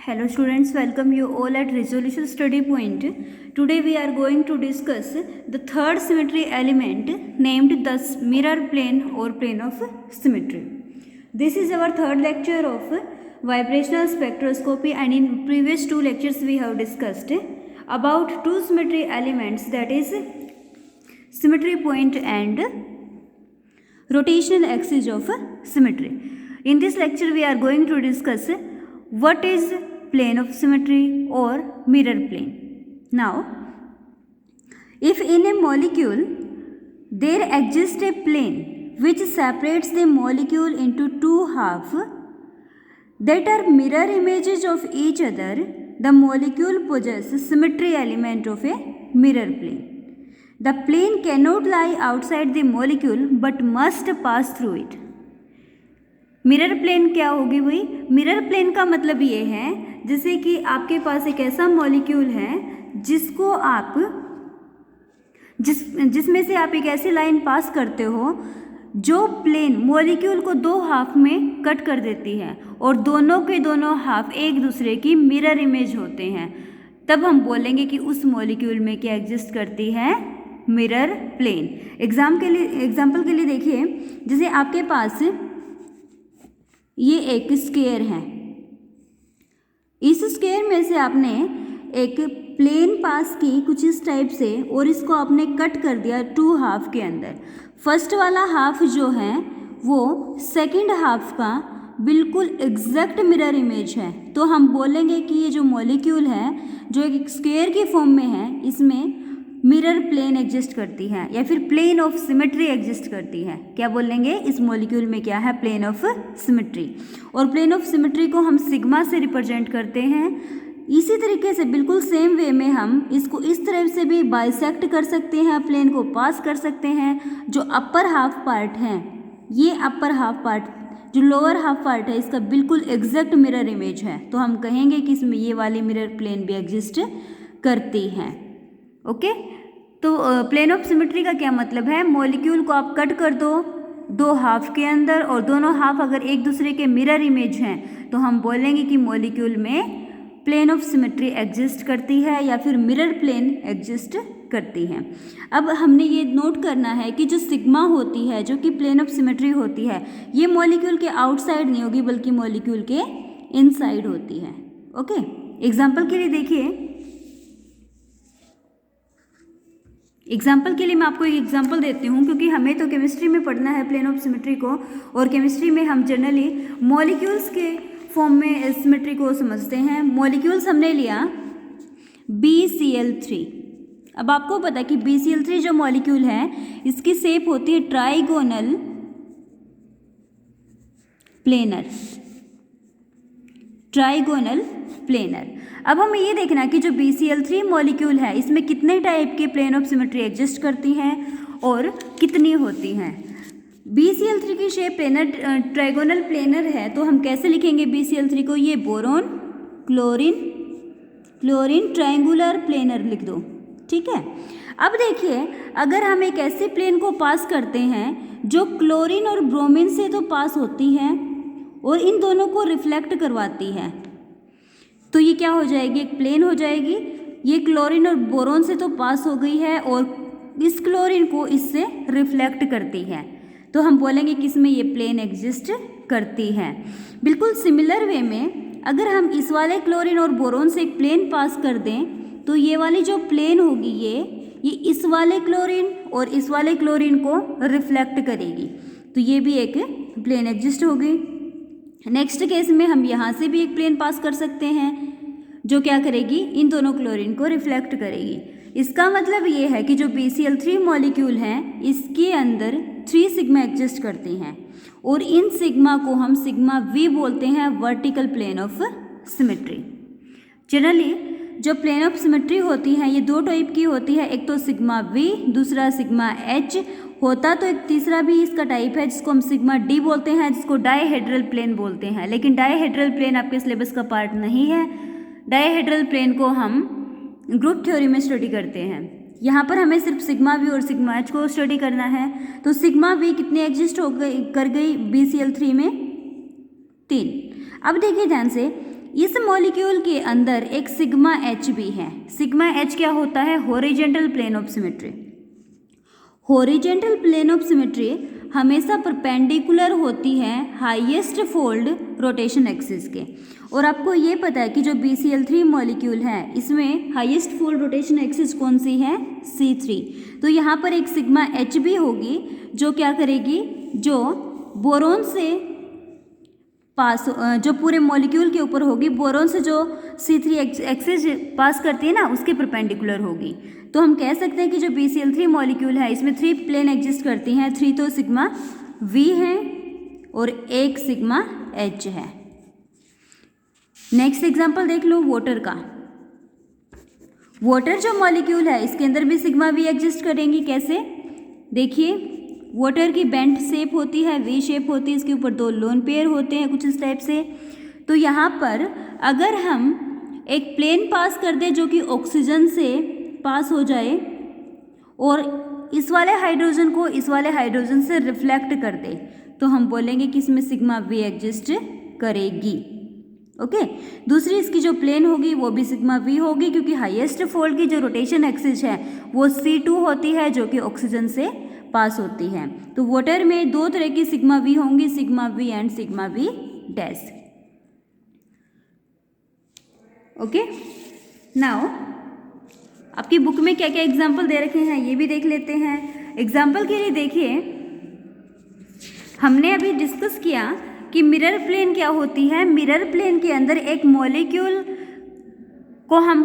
Hello students, welcome you all at Resolution Study Point. Today we are going to discuss the third symmetry element named the mirror plane or plane of symmetry. This is our third lecture of vibrational spectroscopy, and in previous two lectures we have discussed about two symmetry elements, that is symmetry point and rotational axis of symmetry. In this lecture we are going to discuss what is plane of symmetry or mirror plane. Now, if in a molecule there exists a plane which separates the molecule into two halves that are mirror images of each other, the molecule possesses symmetry element of a mirror plane. The plane cannot lie outside the molecule but must pass through it. Mirror plane क्या होगी भाई? Mirror plane का मतलब ये है जैसे कि आपके पास एक ऐसा मॉलिक्यूल है जिसको आप जिसमें से आप एक ऐसी लाइन पास करते हो जो प्लेन मॉलिक्यूल को दो हाफ में कट कर देती है और दोनों के दोनों हाफ एक दूसरे की मिरर इमेज होते हैं, तब हम बोलेंगे कि उस मॉलिक्यूल में क्या एग्जिस्ट करती है? Mirror plane. एग्जाम्पल के लिए देखिए, जैसे आपके पास ये एक स्क्वायर है, इस स्क्वायर में से आपने एक प्लेन पास की कुछ इस टाइप से और इसको आपने कट कर दिया टू हाफ के अंदर. फर्स्ट वाला हाफ जो है वो सेकंड हाफ का बिल्कुल एग्जैक्ट मिरर इमेज है, तो हम बोलेंगे कि ये जो मॉलिक्यूल है जो एक स्क्वायर की फॉर्म में है इसमें मिरर प्लेन एग्जिस्ट करती है या फिर प्लेन ऑफ सिमेट्री एग्जिस्ट करती है. क्या बोलेंगे? इस मॉलिक्यूल में क्या है? Plane of symmetry. और प्लेन ऑफ सिमेट्री को हम सिग्मा से रिप्रेजेंट करते हैं. इसी तरीके से बिल्कुल सेम वे में हम इसको इस तरह से भी बाइसेक्ट कर सकते हैं, प्लेन को पास कर सकते हैं. जो अपर हाफ पार्ट है, ये अपर हाफ पार्ट, जो लोअर हाफ पार्ट है, इसका बिल्कुल एग्जैक्ट मिरर इमेज है, तो हम कहेंगे कि इसमें ये वाली मिरर प्लेन भी एग्जिस्ट करती हैं. ओके, तो प्लेन ऑफ सिमेट्री का क्या मतलब है? मॉलिक्यूल को आप कट कर दो हाफ के अंदर और दोनों हाफ अगर एक दूसरे के मिरर इमेज हैं तो हम बोलेंगे कि मॉलिक्यूल में प्लेन ऑफ सिमेट्री एग्जिस्ट करती है या फिर मिरर प्लेन एग्जिस्ट करती है. अब हमने ये नोट करना है कि जो सिग्मा होती है, जो कि प्लेन ऑफ सिमेट्री होती है, ये मॉलिक्यूल के आउटसाइड नहीं होगी बल्कि मॉलिक्यूल के इनसाइड होती है. ओके, एग्जाम्पल के लिए देखिए, एग्जाम्पल के लिए मैं आपको एक एग्जाम्पल देती हूँ क्योंकि हमें तो केमिस्ट्री में पढ़ना है प्लेन ऑफ सिमेट्री को, और केमिस्ट्री में हम जनरली मॉलिक्यूल्स के फॉर्म में सिमेट्री को समझते हैं. मॉलिक्यूल्स हमने लिया BCl3. अब आपको पता है कि BCl3 जो मॉलिक्यूल है इसकी शेप होती है ट्राइगोनल प्लेनर. Trigonal planar. अब हमें ये देखना कि जो BCl3 मॉलिक्यूल है इसमें कितने टाइप के प्लेन ऑफ सिमेट्री एग्जिस्ट करती हैं और कितनी होती हैं. BCl3 की शेप प्लेनर ट्राइगोनल प्लेनर है, तो हम कैसे लिखेंगे BCl3 को? ये बोरोन क्लोरीन ट्राइंगुलर प्लेनर लिख दो. ठीक है. अब देखिए, अगर हम एक ऐसे प्लेन को पास करते हैं जो क्लोरीन और ब्रोमीन से तो पास होती है और इन दोनों को रिफ्लेक्ट करवाती है, तो ये क्या हो जाएगी? एक प्लेन हो जाएगी. ये क्लोरीन और बोरोन से तो पास हो गई है और इस क्लोरीन को इससे रिफ्लेक्ट करती है, तो हम बोलेंगे कि इसमें ये प्लेन एग्जिस्ट करती है. बिल्कुल सिमिलर वे में अगर हम इस वाले क्लोरीन और बोरोन से एक प्लेन पास कर दें तो ये वाली जो प्लेन होगी ये इस वाले क्लोरीन और इस वाले क्लोरीन को रिफ्लेक्ट करेगी, तो ये भी एक प्लेन एग्जिस्ट होगी. नेक्स्ट केस में हम यहाँ से भी एक प्लेन पास कर सकते हैं जो क्या करेगी? इन दोनों क्लोरीन को रिफ्लेक्ट करेगी. इसका मतलब ये है कि जो BCl3 मॉलिक्यूल हैं इसके अंदर 3 सिग्मा एग्जिस्ट करती हैं और इन सिग्मा को हम सिग्मा V बोलते हैं, vertical plane of symmetry. Generally जो प्लेन ऑफ सिमेट्री होती है ये दो टाइप की होती है, एक तो सिग्मा V, दूसरा सिग्मा H. होता तो एक तीसरा भी इसका टाइप है जिसको हम सिग्मा D बोलते हैं, जिसको डायहेड्रल प्लेन बोलते हैं, लेकिन डायहेड्रल प्लेन आपके सिलेबस का पार्ट नहीं है. डायहेड्रल प्लेन को हम ग्रुप थ्योरी में स्टडी करते हैं. यहाँ पर हमें सिर्फ सिग्मा V और सिग्मा H को स्टडी करना है. तो सिग्मा V कितनी एग्जिस्ट कर गई BCl3 में? 3. अब देखिए ध्यान से, इस मॉलिक्यूल के अंदर एक सिग्मा एच भी है। सिग्मा एच क्या होता है? Horizontal plane of symmetry. Horizontal plane of symmetry हमेशा परपेंडिकुलर होती है हाईएस्ट फोल्ड रोटेशन एक्सिस के। और आपको ये पता है कि जो BCl3 मॉलिक्यूल है इसमें हाईएस्ट फोल्ड रोटेशन एक्सिस कौन सी है? C3। तो यहाँ पर एक सिग्मा एच भी होगी जो क्या करेगी, जो बोरोन से पास, जो पूरे मॉलिक्यूल के ऊपर होगी, बोरोन से जो C3 एक्सिस पास करती है ना उसके परपेंडिकुलर होगी। तो हम कह सकते हैं कि जो BCl3 मॉलिक्यूल है इसमें 3 प्लेन एग्जिस्ट करती हैं। 3 तो सिग्मा V है और एक सिग्मा H है। नेक्स्ट एग्जांपल देख लो वाटर का। वाटर जो मॉलिक्यूल है इसके अंदर भी सिग्मा V एग्जिस्ट करेंगी। कैसे? देखिए, वाटर की बेंट शेप होती है, V शेप होती है, इसके ऊपर 2 लोन पेयर होते हैं कुछ इस टाइप से। तो यहाँ पर अगर हम एक प्लेन पास कर दें जो कि ऑक्सीजन से पास हो जाए और इस वाले हाइड्रोजन को इस वाले हाइड्रोजन से रिफ्लेक्ट कर दे, तो हम बोलेंगे कि इसमें सिग्मा V एग्जिस्ट करेगी। ओके, दूसरी इसकी जो प्लेन होगी वो भी सिग्मा V होगी, क्योंकि हाईएस्ट फोल्ड की जो रोटेशन एक्सिस है वो C2 होती है जो कि ऑक्सीजन से पास होती है। तो वाटर में 2 तरह की सिग्मा V होंगी, sigma V and sigma V dash. Okay, now आपकी बुक में क्या क्या एग्जाम्पल दे रखे हैं ये भी देख लेते हैं। एग्जाम्पल के लिए देखिए, हमने अभी डिस्कस किया कि मिरर प्लेन क्या होती है। मिरर प्लेन के अंदर एक मॉलिक्यूल को हम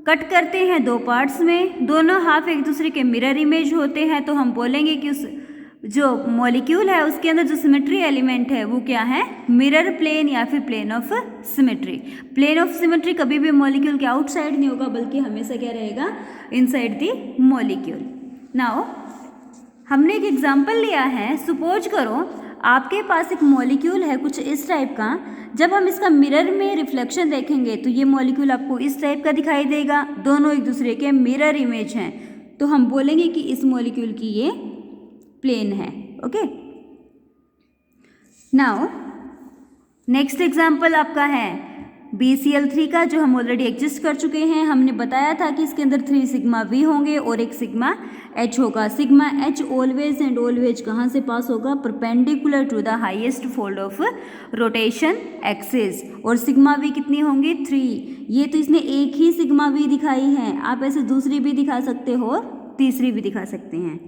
कट करते हैं 2 पार्ट्स में, दोनों हाफ एक दूसरे के मिरर इमेज होते हैं। तो हम बोलेंगे कि उस जो मॉलिक्यूल है उसके अंदर जो सिमेट्री एलिमेंट है वो क्या है? मिरर प्लेन या फिर plane of symmetry. Plane of symmetry कभी भी मॉलिक्यूल के आउटसाइड नहीं होगा, बल्कि हमेशा क्या रहेगा? Inside the molecule. नाउ हमने एक एग्जांपल लिया है। सपोज करो आपके पास एक मॉलिक्यूल है कुछ इस टाइप का। जब हम इसका मिरर में रिफ्लेक्शन देखेंगे तो ये मॉलिक्यूल आपको इस टाइप का दिखाई देगा, दोनों एक दूसरे के मिरर इमेज हैं। तो हम बोलेंगे कि इस मॉलिक्यूल की ये प्लेन है। ओके, नाउ नेक्स्ट एग्जांपल आपका है BCl3 का, जो हम ऑलरेडी एग्जिस्ट कर चुके हैं। हमने बताया था कि इसके अंदर 3 सिग्मा V होंगे और एक सिग्मा H होगा। Sigma H always and always कहाँ से पास होगा? Perpendicular to the highest fold of rotation axis. और सिग्मा V कितनी होंगी? 3। ये तो इसने एक ही सिग्मा V दिखाई है, आप ऐसे दूसरी भी दिखा सकते हो और तीसरी भी दिखा सकते हैं।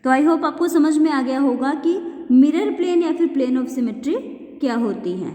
तो आई होप आपको समझ में आ गया होगा कि मिरर प्लेन या फिर प्लेन ऑफ सिमेट्री क्या होती है।